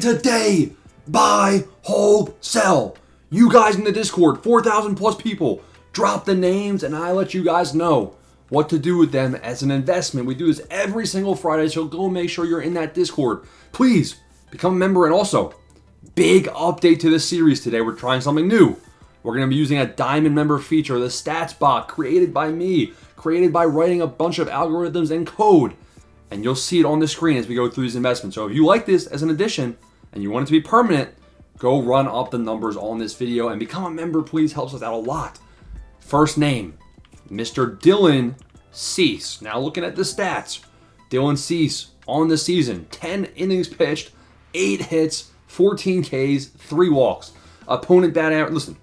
second today. Buy, hold, sell. You guys in the Discord, 4,000 plus people, drop the names and I let you guys know what to do with them as an investment. We do this every single Friday, so go make sure you're in that Discord. Please become a member. And also, big update to this series today. We're trying something new. We're going to be using a diamond member feature, the stats bot created by me, created by writing a bunch of algorithms and code. And you'll see it on the screen as we go through these investments. So if you like this as an addition and you want it to be permanent, go run up the numbers on this video and become a member, please. Helps us out a lot. First name, Mr. Dylan Cease. Now looking at the stats, Dylan Cease on the season, 10 innings pitched, 8 hits, 14 Ks, 3 walks. Opponent batting average. Listen,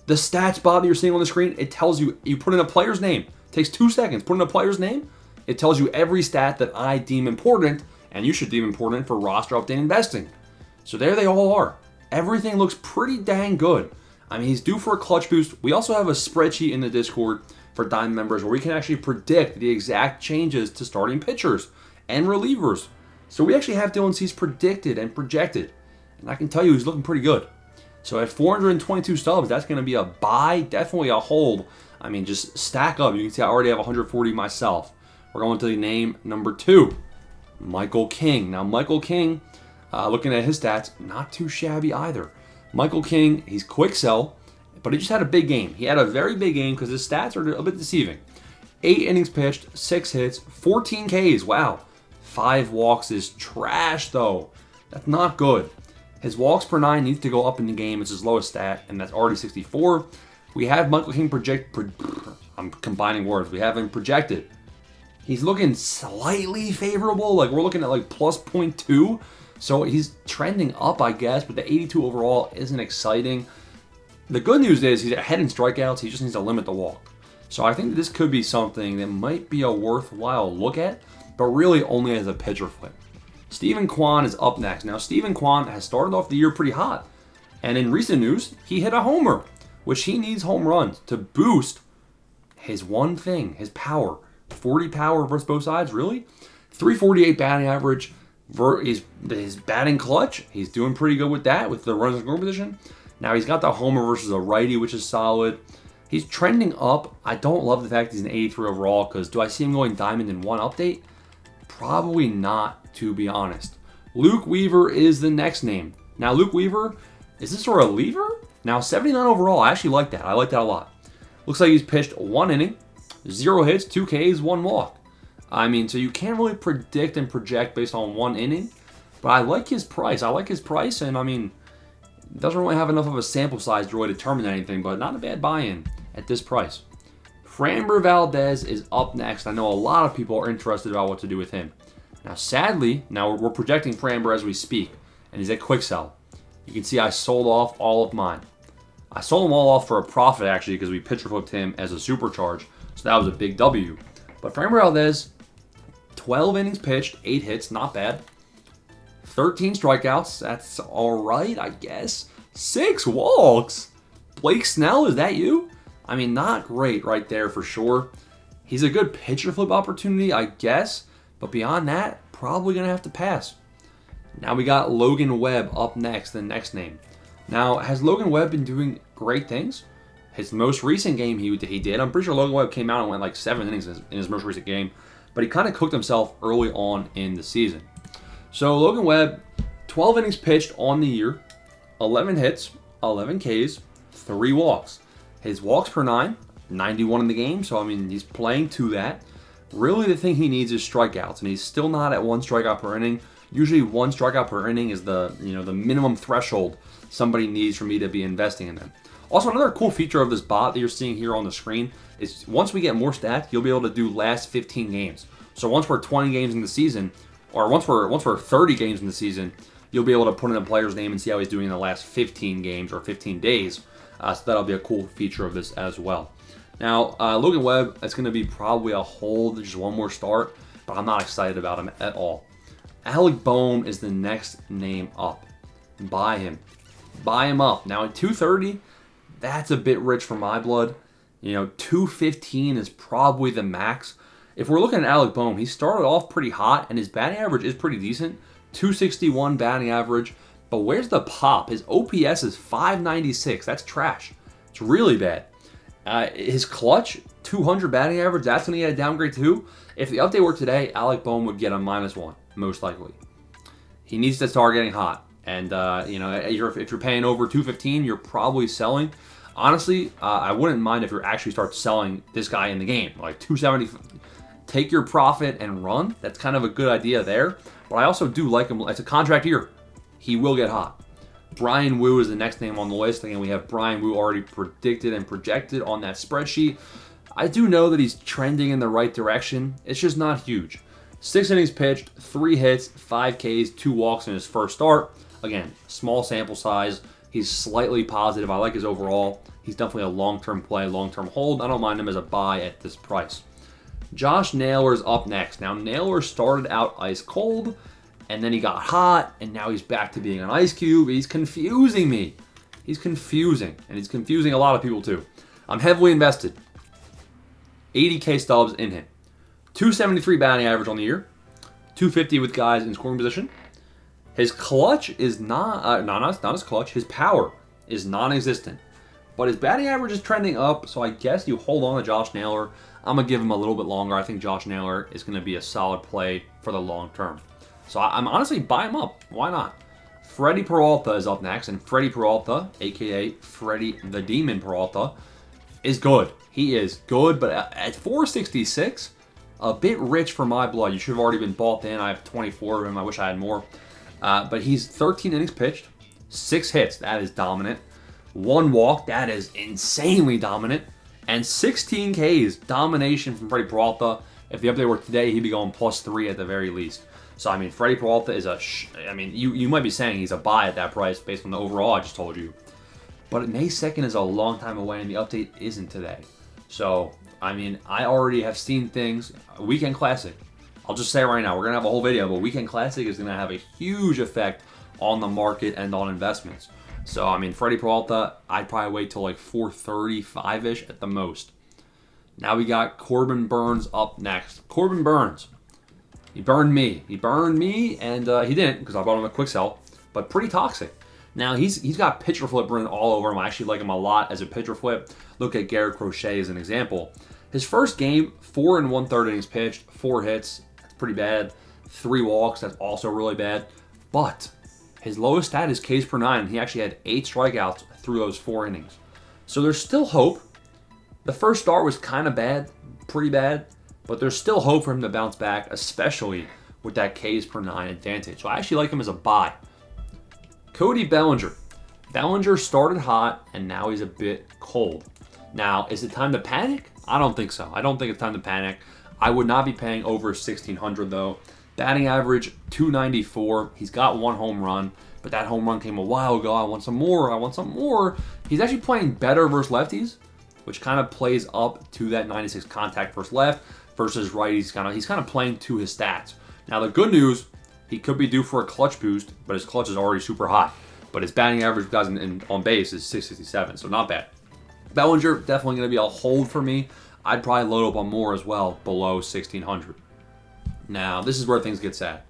the stats bar that you're seeing on the screen, it tells you, you put in a player's name. It takes 2 seconds. Put in a player's name. It tells you every stat that I deem important, and you should deem important for roster update investing. So there they all are. Everything looks pretty dang good. I mean, he's due for a clutch boost. We also have a spreadsheet in the Discord for Diamond members where we can actually predict the exact changes to starting pitchers and relievers. So we actually have Dylan Cease predicted and projected. And I can tell you he's looking pretty good. So at 422 stubs, that's going to be a buy, definitely a hold. I mean, just stack up. You can see I already have 140 myself. We're going to the name number 2, Michael King. Now, Michael King, looking at his stats, not too shabby either. Michael King, he's quick sell, but he just had a big game. He had a very big game because his stats are a bit deceiving. 8 innings pitched, 6 hits, 14 Ks. Wow. 5 walks is trash, though. That's not good. His walks per 9 needs to go up in the game. It's his lowest stat, and that's already 64. We have Michael King I'm combining words. We have him projected. He's looking slightly favorable. Like, we're looking at like plus 0.2. So he's trending up, I guess, but the 82 overall isn't exciting. The good news is he's ahead in strikeouts. He just needs to limit the walk. So I think that this could be something that might be a worthwhile look at, but really only as a pitcher flip. Steven Kwan is up next. Now, Steven Kwan has started off the year pretty hot. And in recent news, he hit a homer, which he needs home runs to boost his one thing, his power. 40 power versus both sides, really? 348 batting average. His batting clutch, he's doing pretty good with that, with the runners in scoring position. Now he's got the homer versus a righty, which is solid. He's trending up. I don't love the fact he's an 83 overall, because do I see him going diamond in one update? Probably not, to be honest. Luke Weaver is the next name. Now, Luke Weaver, is this a reliever? Now, 79 overall, I actually like that. I like that a lot. Looks like he's pitched 1 inning, 0 hits, 2 Ks, 1 walk. I mean, so you can't really predict and project based on 1 inning, but I like his price. And I mean, doesn't really have enough of a sample size to really determine anything, but not a bad buy-in at this price. Framber Valdez is up next. I know a lot of people are interested about what to do with him. Now, sadly, we're projecting Framber as we speak, and he's at quick sell. You can see I sold off all of mine. I sold them all off for a profit, actually, because we pitcher flipped him as a supercharge, so that was a big W. But Framber Valdez, 12 innings pitched, 8 hits, not bad. 13 strikeouts, that's all right, I guess. 6 walks. Blake Snell, is that you? I mean, not great right there for sure. He's a good pitcher flip opportunity, I guess. But beyond that, probably going to have to pass. Now we got Logan Webb up next, the next name. Now, has Logan Webb been doing great things? His most recent game he did. I'm pretty sure Logan Webb came out and went like 7 innings in his most recent game. But he kind of cooked himself early on in the season. So Logan Webb, 12 innings pitched on the year, 11 hits, 11 Ks, 3 walks. His walks per 9, 91 in the game. So, I mean, he's playing to that. Really, the thing he needs is strikeouts. And he's still not at 1 strikeout per inning. Usually 1 strikeout per inning is the minimum threshold somebody needs for me to be investing in them. Also, another cool feature of this bot that you're seeing here on the screen is once we get more stats, you'll be able to do last 15 games. So once we're 20 games in the season, or once we're 30 games in the season, you'll be able to put in a player's name and see how he's doing in the last 15 games or 15 days. So that'll be a cool feature of this as well. Now, Logan Webb, that's going to be probably a hold, just 1 more start, but I'm not excited about him at all. Alec Bohm is the next name up. Buy him. Buy him up. Now, at 230, that's a bit rich for my blood. 215 is probably the max. If we're looking at Alec Bohm, he started off pretty hot, and his batting average is pretty decent. 261 batting average, But where's the pop? His OPS is 596. That's trash. It's really bad. His clutch, 200 batting average, that's when he had a downgrade too. If the update were today, Alec Bohm would get a -1, most likely. He needs to start getting hot. And, if you're paying over 215, you're probably selling. Honestly, I wouldn't mind if you actually start selling this guy in the game. Like 270, take your profit and run. That's kind of a good idea there. But I also do like him. It's a contract year. He will get hot. Brian Wu is the next name on the list. Again, we have Brian Wu already predicted and projected on that spreadsheet. I do know that he's trending in the right direction. It's just not huge. 6 innings pitched, 3 hits, 5 Ks, 2 walks in his first start. Again, small sample size. He's slightly positive. I like his overall. He's definitely a long-term play, long-term hold. I don't mind him as a buy at this price. Josh Naylor's up next. Now, Naylor started out ice cold, and then he got hot, and now he's back to being an ice cube. He's confusing me. He's confusing, and he's confusing a lot of people too. I'm heavily invested. 80K stubs in him. 273 batting average on the year. 250 with guys in scoring position. His clutch is not his clutch. His power is non-existent. But his batting average is trending up, so I guess you hold on to Josh Naylor. I'm going to give him a little bit longer. I think Josh Naylor is going to be a solid play for the long term. So I'm honestly buy him up. Why not? Freddy Peralta is up next, and Freddy Peralta, a.k.a. Freddy the Demon Peralta, is good. He is good, but at 466, a bit rich for my blood. You should have already been bought in. I have 24 of him. I wish I had more. But he's 13 innings pitched, 6 hits. That is dominant. 1 walk. That is insanely dominant. And 16 Ks. Domination from Freddy Peralta. If the update were today, he'd be going +3 at the very least. So, I mean, Freddy Peralta is you might be saying he's a buy at that price based on the overall I just told you. But May 2nd is a long time away, and the update isn't today. So, I mean, I already have seen things. Weekend Classic. I'll just say right now, we're going to have a whole video, but Weekend Classic is going to have a huge effect on the market and on investments. So, I mean, Freddy Peralta, I'd probably wait till like 435-ish at the most. Now we got Corbin Burnes up next. Corbin Burnes. He burned me. And he didn't because I bought him a quick sell, but pretty toxic. Now, he's got pitcher flip written all over him. I actually like him a lot as a pitcher flip. Look at Garrett Crochet as an example. His first game, 4 1/3 innings pitched, 4 hits. That's pretty bad. 3 walks. That's also really bad. But his lowest stat is Ks per 9. He actually had 8 strikeouts through those 4 innings. So there's still hope. The first start was kind of bad, pretty bad. But there's still hope for him to bounce back, especially with that Ks per 9 advantage. So I actually like him as a buy. Cody Bellinger. Bellinger started hot, and now he's a bit cold. Now, is it time to panic? I don't think so. I don't think it's time to panic. I would not be paying over 1,600 though. Batting average, 294. He's got 1 home run, but that home run came a while ago. I want some more. He's actually playing better versus lefties, which kind of plays up to that 96 contact versus left versus right. He's kind of playing to his stats. Now, the good news, he could be due for a clutch boost, but his clutch is already super high. But his batting average guys on base is 667, so not bad. Bellinger, definitely going to be a hold for me. I'd probably load up on more as well, below 1,600. Now, this is where things get sad.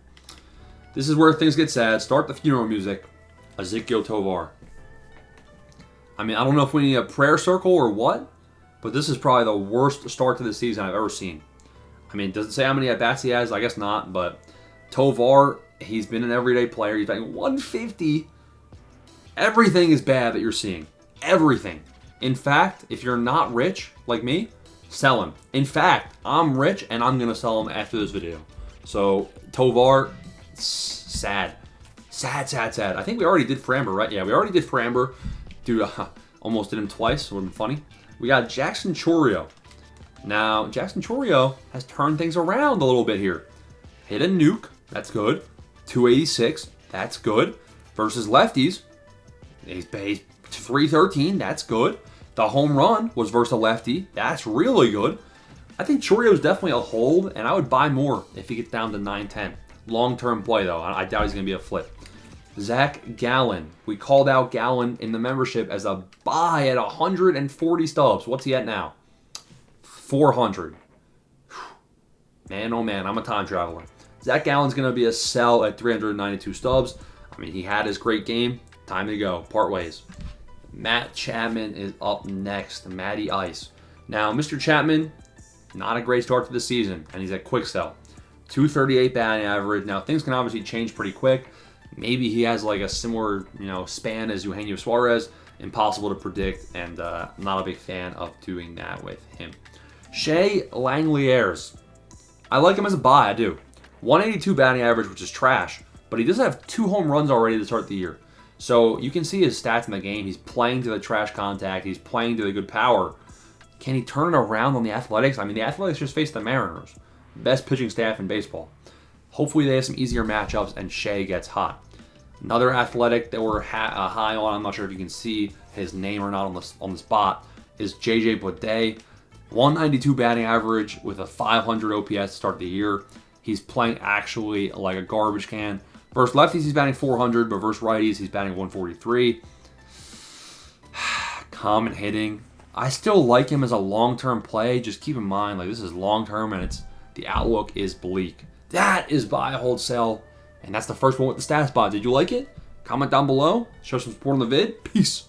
Start the funeral music. Ezekiel Tovar. I mean, I don't know if we need a prayer circle or what, but this is probably the worst start to the season I've ever seen. I mean, does it say how many at-bats he has? I guess not, but Tovar, he's been an everyday player. He's batting 150. Everything is bad that you're seeing. Everything. In fact, if you're not rich, like me, sell him. In fact, I'm rich, and I'm going to sell him after this video. So, Tovar, sad. Sad. I think we already did Framber, right? Yeah, we already did Framber. Dude, almost did him twice. Would have been funny. We got Jackson Chourio. Now, Jackson Chourio has turned things around a little bit here. Hit a nuke. That's good. 286. That's good. Versus lefties. He's 313. That's good. The home run was versus a lefty. That's really good. I think Chourio is definitely a hold, and I would buy more if he gets down to 910. Long-term play, though. I doubt he's going to be a flip. Zack Gallen. We called out Gallen in the membership as a buy at 140 stubs. What's he at now? 400. Man, oh man, I'm a time traveler. Zack Gallen's going to be a sell at 392 stubs. I mean, he had his great game. Time to go. Part ways. Matt Chapman is up next. Matty Ice. Now, Mr. Chapman, not a great start to the season, and he's at quick sell. 238 batting average. Now, things can obviously change pretty quick. Maybe he has like a similar, span as Eugenio Suarez. Impossible to predict, and not a big fan of doing that with him. Shay Langeliers. I like him as a buy, I do. 182 batting average, which is trash, but he does have 2 home runs already to start the year. So you can see his stats in the game. He's playing to the trash contact. He's playing to the good power. Can he turn it around on the Athletics? I mean, the Athletics just faced the Mariners. Best pitching staff in baseball. Hopefully they have some easier matchups and Shay gets hot. Another Athletic that we're high on, I'm not sure if you can see his name or not on the spot, is JJ Bleday. 192 batting average with a 500 OPS to start the year. He's playing actually like a garbage can. Versus lefties, he's batting 400, but versus righties, he's batting 143. Common hitting. I still like him as a long-term play. Just keep in mind, like, this is long-term, and the outlook is bleak. That is buy, hold, sell. And that's the first one with the stats bot. Did you like it? Comment down below. Show some support on the vid. Peace.